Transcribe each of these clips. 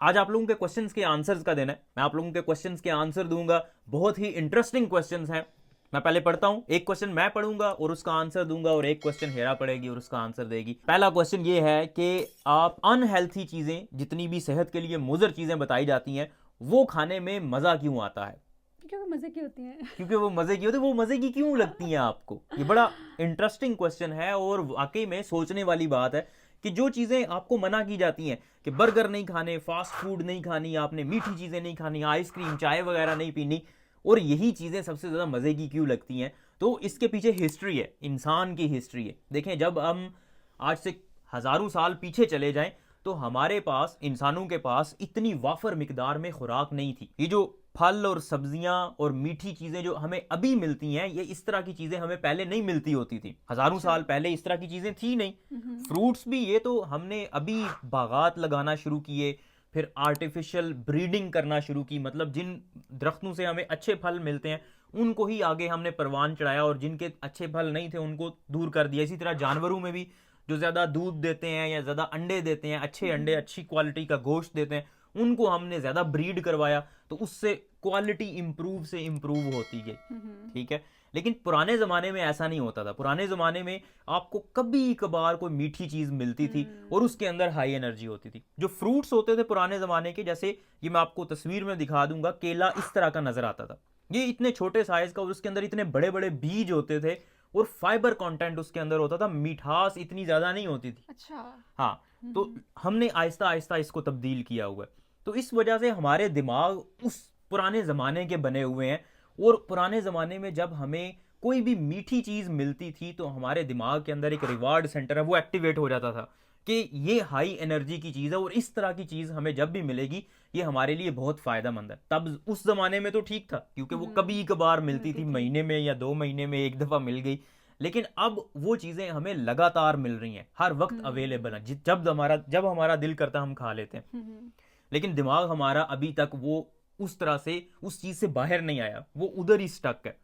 आज आप लोगों के क्वेश्चंस के आंसर्स का दिन है। मैं आप लोगों के क्वेश्चंस के आंसर दूंगा। बहुत ही इंटरेस्टिंग क्वेश्चंस हैं। मैं पहले पढ़ता हूं, एक क्वेश्चन मैं पढ़ूंगा और उसका आंसर दूंगा, और एक क्वेश्चन हेरा पढ़ेगी और उसका आंसर देगी। पहला क्वेश्चन ये है कि आप अनहेल्थी चीजें, जितनी भी सेहत के लिए मुजर चीजें बताई जाती हैं, वो खाने में मजा क्यों आता है? क्योंकि मजे की होती हैं। क्योंकि वो मजे की होती है। वो मजे की क्यों लगती हैं आपको? ये बड़ा इंटरेस्टिंग क्वेश्चन है और वाकई में सोचने वाली बात है कि जो चीजें आपको मना की जाती हैं कि बर्गर नहीं खाने, फास्ट फूड नहीं खानी, आपने मीठी चीजें नहीं खानी, आइसक्रीम चाय वगैरह नहीं पीनी, और यही चीजें सबसे ज्यादा मजे की क्यों लगती हैं? तो इसके पीछे हिस्ट्री है, इंसान की हिस्ट्री है। देखें, जब हम आज से हजारों साल पीछे चले जाएं तो हमारे पास, इंसानों के पास इतनी वाफर मिकदार में खुराक नहीं थी। ये जो फल और सब्जियां और मीठी चीजें जो हमें अभी मिलती हैं, ये इस तरह की चीजें हमें पहले नहीं मिलती होती थी। हजारों अच्छा। साल पहले इस तरह की चीजें थी नहीं। हम्म। फ्रूट्स भी ये तो हमने अभी बागात लगाना शुरू किए, फिर आर्टिफिशियल ब्रीडिंग करना शुरू की। मतलब जिन दरख्तों से हमें अच्छे फल मिलते हैं उनको ही आगे हमने परवान चढ़ाया, और जिनके अच्छे फल नहीं थे उनको दूर कर दिया। इसी तरह जानवरों में भी जो ज़्यादा दूध देते हैं या ज़्यादा अंडे देते हैं, अच्छे अंडे, हम्म। अच्छी क्वालिटी का गोश्त देते हैं, उनको हमने ज़्यादा ब्रीड करवाया, तो उससे क्वालिटी इंप्रूव से इंप्रूव होती गई। हम्म। ठीक है। लेकिन पुराने ज़माने में ऐसा नहीं होता था। पुराने ज़माने में आपको कभी कभार कोई मीठी चीज़ मिलती थी और हम्म। उसके अंदर हाई एनर्जी होती थी। जो फ्रूट्स होते थे पुराने ज़माने के, जैसे ये मैं आपको तस्वीर में दिखा दूंगा, केला इस तरह का नज़र आता था। ये इतने छोटे साइज का और उसके अंदर इतने बड़े बड़े बीज होते थे, और फाइबर कंटेंट उसके अंदर होता था। मिठास इतनी ज़्यादा नहीं होती थी। अच्छा। हाँ। तो हम्म। हमने आहिस्ता आहिस्ता इसको तब्दील किया हुआ है। तो इस वजह से हमारे दिमाग उस पुराने ज़माने के बने हुए हैं, और पुराने ज़माने में जब हमें कोई भी मीठी चीज़ मिलती थी तो हमारे दिमाग के अंदर एक रिवार्ड सेंटर है, वो एक्टिवेट हो जाता था कि ये हाई एनर्जी की चीज़ है और इस तरह की चीज़ हमें जब भी मिलेगी ये हमारे लिए बहुत फ़ायदेमंद है। तब उस ज़माने में तो ठीक था, क्योंकि वो कभी कभार मिलती थी, मिलती थी। महीने में या 2 महीने में एक दफ़ा मिल गई। लेकिन अब वो चीज़ें हमें लगातार मिल रही हैं, हर वक्त अवेलेबल हम्म। हैं। जब हमारा दिल करता हम खा लेते हैं। हम्म। लेकिन दिमाग हमारा अभी तक वो उस तरह से उस चीज़ से बाहर नहीं आया, वो उधर ही स्टक है।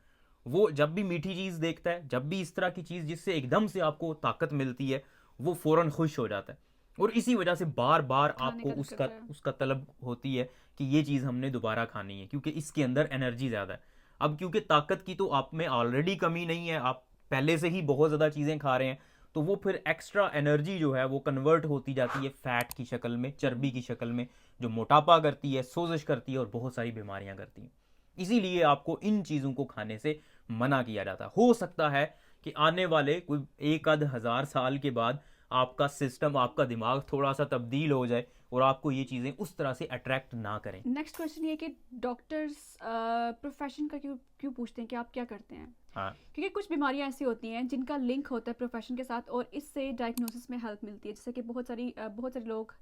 वो जब भी मीठी चीज़ देखता है, जब भी इस तरह की चीज़ जिससे एकदम से आपको ताकत मिलती है, वो फ़ौरन खुश हो जाता है। और इसी वजह से बार बार खाने आपको का दिल उसका करता है। उसका तलब होती है कि ये चीज़ हमने दोबारा खानी है, क्योंकि इसके अंदर एनर्जी ज़्यादा है। अब क्योंकि ताकत की तो आप में ऑलरेडी कमी नहीं है, आप पहले से ही बहुत ज़्यादा चीज़ें खा रहे हैं, तो वो फिर एक्स्ट्रा एनर्जी जो है वो कन्वर्ट होती जाती है फैट की शक्ल में, चर्बी की शक्ल में, जो मोटापा करती है, सोजिश करती है और बहुत सारी बीमारियां करती हैं। इसीलिए आपको इन चीज़ों को खाने से मना किया जाता है। हो सकता है कि आने वाले कोई एक आध हज़ार साल के बाद आपका सिस्टम, आपका दिमाग थोड़ा सा तब्दील हो जाए और आपको ये चीज़ें उस तरह से अट्रैक्ट ना करें। नेक्स्ट क्वेश्चन ये कि डॉक्टर्स प्रोफेशन का क्यों क्यों पूछते हैं कि आप क्या करते हैं? हाँ। क्योंकि कुछ बीमारियां ऐसी होती हैं जिनका लिंक होता है प्रोफेशन के साथ और इससे डायग्नोसिस में हेल्प मिलती है। जैसे कि बहुत सारे लोग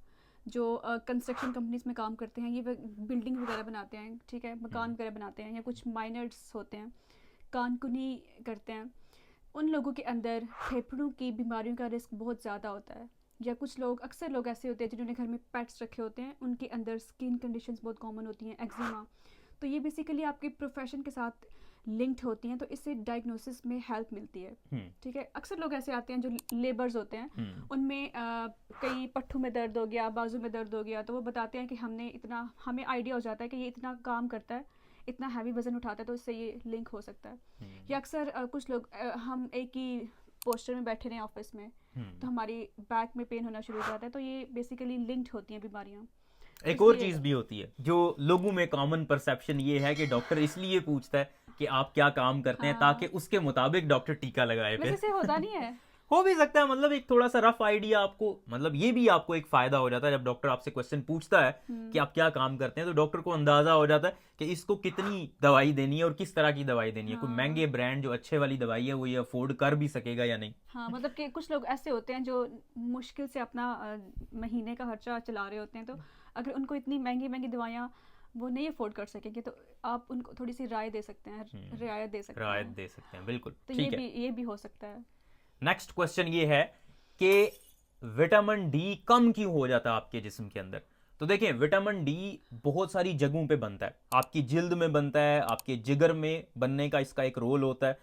जो कंस्ट्रक्शन कंपनीज में काम करते हैं, ये बिल्डिंग वगैरह बनाते हैं, ठीक है, मकान हम्म। वगैरह बनाते हैं, या कुछ माइनर्स होते हैं, कानकुनी करते हैं। उन लोगों के अंदर फेफड़ों की बीमारियों का रिस्क बहुत ज़्यादा होता है। या कुछ लोग, अक्सर लोग ऐसे होते हैं जिन्होंने घर में पेट्स रखे होते हैं, उनके अंदर स्किन कंडीशंस बहुत कॉमन होती हैं, एक्जिमा। तो ये बेसिकली आपके प्रोफेशन के साथ लिंक्ड होती हैं, तो इससे डायग्नोसिस में हेल्प मिलती है। हम्म। ठीक है, अक्सर लोग ऐसे आते हैं जो लेबर्स होते हैं, हम्म। उनमें कहीं पट्ठों में दर्द हो गया, बाजू में दर्द हो गया, तो वो बताते हैं कि हमें आइडिया हो जाता है कि ये इतना काम करता है, इतना हैवी वजन उठाता है, तो इससे ये लिंक हो सकता है। या अक्सर कुछ लोग, हम एक ही पोस्टर में बैठे रहे ऑफिस में, तो हम्म। हमारी बैक में पेन होना शुरू हो जाता है, तो ये बेसिकली लिंक्ड होती हैं बीमारियाँ। तो एक और इसलिए चीज़ भी होती है जो लोगों में कॉमन परसेप्शन ये है कि डॉक्टर इसलिए पूछता है कि आप क्या काम करते हैं, ताकि हाँ, उसके मुताबिक डॉक्टर टीका लगाए वैसे फिर। से होता नहीं है। हो भी सकता है, मतलब एक थोड़ा सा रफ आइडिया आपको, मतलब ये भी आपको एक फायदा हो जाता है जब डॉक्टर आपसे क्वेश्चन पूछता है कि हम्म। आप क्या काम करते हैं, तो डॉक्टर को अंदाजा हो जाता है कि इसको कितनी दवाई देनी है और किस तरह की दवाई देनी है। कोई हाँ। महंगे ब्रांड जो अच्छे वाली दवाई है वो ये अफोर्ड कर भी सकेगा या नहीं। हाँ, मतलब कि कुछ लोग ऐसे होते हैं जो मुश्किल से अपना महीने का खर्चा चला रहे होते हैं, तो अगर उनको इतनी महंगी महंगी दवाइयाँ वो नहीं अफोर्ड कर सकेंगे, तो आप उनको थोड़ी सी राय दे सकते हैं, रियायत दे सकते रायत हैं। दे सकते हैं, बिल्कुल तो ठीक है। ये भी हो सकता है। नेक्स्ट क्वेश्चन ये है कि विटामिन डी कम क्यों हो जाता है आपके जिस्म के अंदर? तो देखिए, विटामिन डी बहुत सारी जगहों पे बनता है। आपकी जिल्द में बनता है, आपके जिगर में बनने का इसका एक रोल होता है,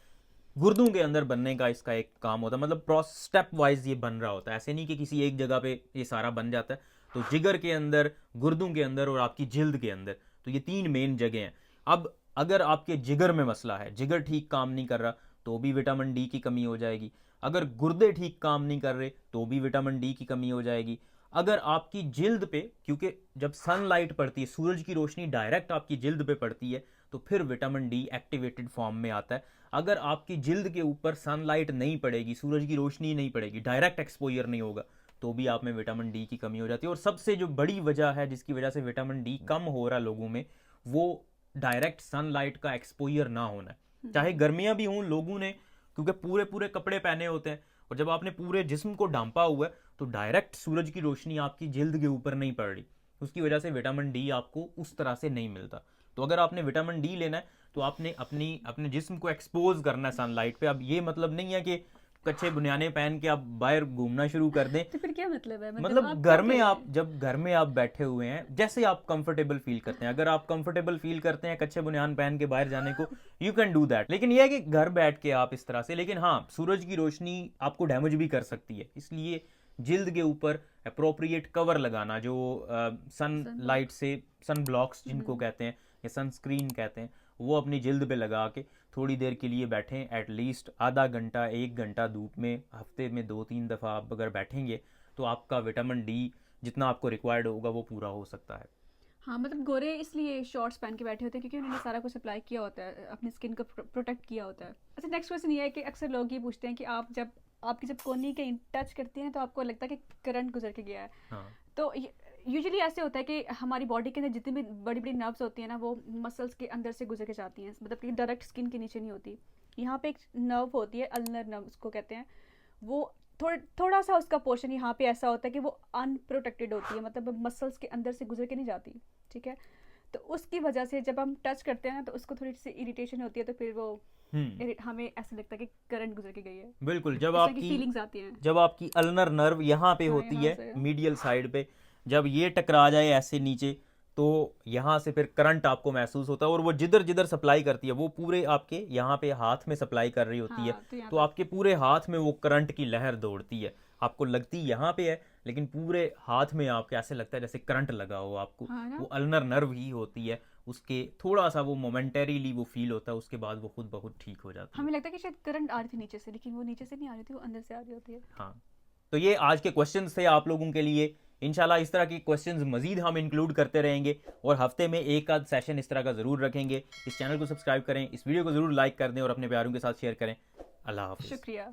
गुर्दों के अंदर बनने का इसका एक काम होता है। मतलब स्टेप वाइज ये बन रहा होता है, ऐसे नहीं कि किसी एक जगह पे ये सारा बन जाता है। तो जिगर के अंदर, गुर्दों के अंदर और आपकी जिल्द के अंदर, तो ये 3 मेन जगह हैं। अब अगर आपके जिगर में मसला है, जिगर ठीक काम नहीं कर रहा, तो भी विटामिन डी की कमी हो जाएगी। अगर गुर्दे ठीक काम नहीं कर रहे, तो भी विटामिन डी की कमी हो जाएगी। अगर आपकी जिल्द पे, क्योंकि जब सनलाइट पड़ती है, सूरज की रोशनी डायरेक्ट आपकी जिल्द पे पड़ती है, तो फिर विटामिन डी एक्टिवेटेड फॉर्म में आता है। अगर आपकी जिल्द के ऊपर सनलाइट नहीं पड़ेगी, सूरज की रोशनी नहीं पड़ेगी, डायरेक्ट एक्सपोजर नहीं होगा, तो भी आप में विटामिन डी की कमी हो जाती है। और सबसे जो बड़ी वजह है जिसकी वजह से विटामिन डी कम हो रहा है लोगों में, वो डायरेक्ट सनलाइट का एक्सपोजर ना होना है। चाहे गर्मियां भी हों, लोगों ने क्योंकि पूरे पूरे कपड़े पहने होते हैं, और जब आपने पूरे जिस्म को ढांपा हुआ है, तो डायरेक्ट सूरज की रोशनी आपकी जिल्द के ऊपर नहीं पड़ रही, उसकी वजह से विटामिन डी आपको उस तरह से नहीं मिलता। तो अगर आपने विटामिन डी लेना है, तो आपने अपने जिस्म को एक्सपोज करना है सनलाइट पे। अब ये मतलब नहीं है कि कच्चे बुनियाने पहन के आप बाहर घूमना शुरू कर दें। तो फिर क्या मतलब है? मतलब आप घर क्या में कह आप, रहे हैं? जब घर में आप बैठे हुए हैं, जैसे आप कंफर्टेबल फील करते हैं, अगर आप कंफर्टेबल फील करते हैं कच्चे बुनियान पहन के बाहर जाने को, यू कैन डू दैट। लेकिन यह है कि घर बैठ के आप इस तरह से, लेकिन हाँ, सूरज की रोशनी आपको डैमेज भी कर सकती है, इसलिए जिल्द के ऊपर अप्रोप्रिएट कवर लगाना, जो सन लाइट से, सन ब्लॉक्स जिनको कहते हैं या सनस्क्रीन कहते हैं, वो अपनी जिल्द पे लगा के थोड़ी देर के लिए बैठें। एटलीस्ट आधा घंटा 1 घंटा धूप में हफ्ते में 2-3 दफ़ा आप अगर बैठेंगे, तो आपका विटामिन डी जितना आपको रिक्वायर्ड होगा वो पूरा हो सकता है। हाँ, मतलब गोरे इसलिए शॉर्ट्स पहन के बैठे होते हैं क्योंकि उन्होंने सारा कुछ अप्लाई किया होता है, अपनी स्किन को प्रोटेक्ट किया होता है। अच्छा, नेक्स्ट क्वेश्चन ये है कि अक्सर लोग ये पूछते हैं कि आपकी जब कोहनी के टच करती हैं तो आपको लगता है कि करंट गुजर के गया है। हाँ, तो यूजुअली ऐसे होता है कि हमारी बॉडी के अंदर जितनी भी बड़ी बड़ी नर्व्स होती हैं ना, वो मसल्स के अंदर से गुजर के जाती हैं, मतलब कि डायरेक्ट स्किन के नीचे नहीं होती। यहाँ पे एक नर्व होती है, अल्नर नर्व उसको कहते हैं, वो थोड़ा सा उसका पोर्शन यहाँ पे ऐसा होता है कि वो अनप्रोटेक्टेड होती है, मतलब मसल्स के अंदर से गुजर के नहीं जाती। ठीक है, तो उसकी वजह से जब हम टच करते हैं ना, तो उसको थोड़ी सी इरिटेशन होती है, तो फिर वो हमें ऐसा लगता है कि करंट गुजर के गई है, बिल्कुल। इस तरह की फीलिंग्स आती हैं। जब आपकी अल्नर नर्व यहाँ पे हाँ, होती यहाँ है से। मीडियल साइड पे, जब ये टकरा जाए ऐसे नीचे, तो यहाँ से फिर करंट आपको महसूस होता है, और वो जिधर जिधर सप्लाई करती है, वो पूरे आपके यहाँ पे हाथ में सप्लाई कर रही होती है। हाँ, तो यहाँ तो पे आपके पूरे हाथ में वो करंट की लहर दौड़ती है, आपको लगती यहाँ पे है, लेकिन पूरे हाथ में आपके ऐसे लगता है जैसे करंट लगा हो आपको। हाँ ना। वो अल्नर नर्व ही होती है, उसके थोड़ा सा वो मोमेंटरीली वो फील होता है, उसके बाद वो खुद ब खुद ठीक हो जाती है। हमें लगता है कि शायद करंट आ रही थी नीचे से, लेकिन वो नीचे से नहीं आ रही थी, वो अंदर से आ रही होती है। हाँ, तो ये आज के क्वेश्चंस थे आप लोगों के लिए। इंशाल्लाह इस तरह के क्वेश्चंस मजीद हम इंक्लूड करते रहेंगे, और हफ्ते में एक आध सेशन इस तरह का ज़रूर रखेंगे। इस चैनल को सब्सक्राइब करें, इस वीडियो को ज़रूर लाइक कर दें, और अपने प्यारों के साथ शेयर करें। अल्लाह हाफिज़। शुक्रिया।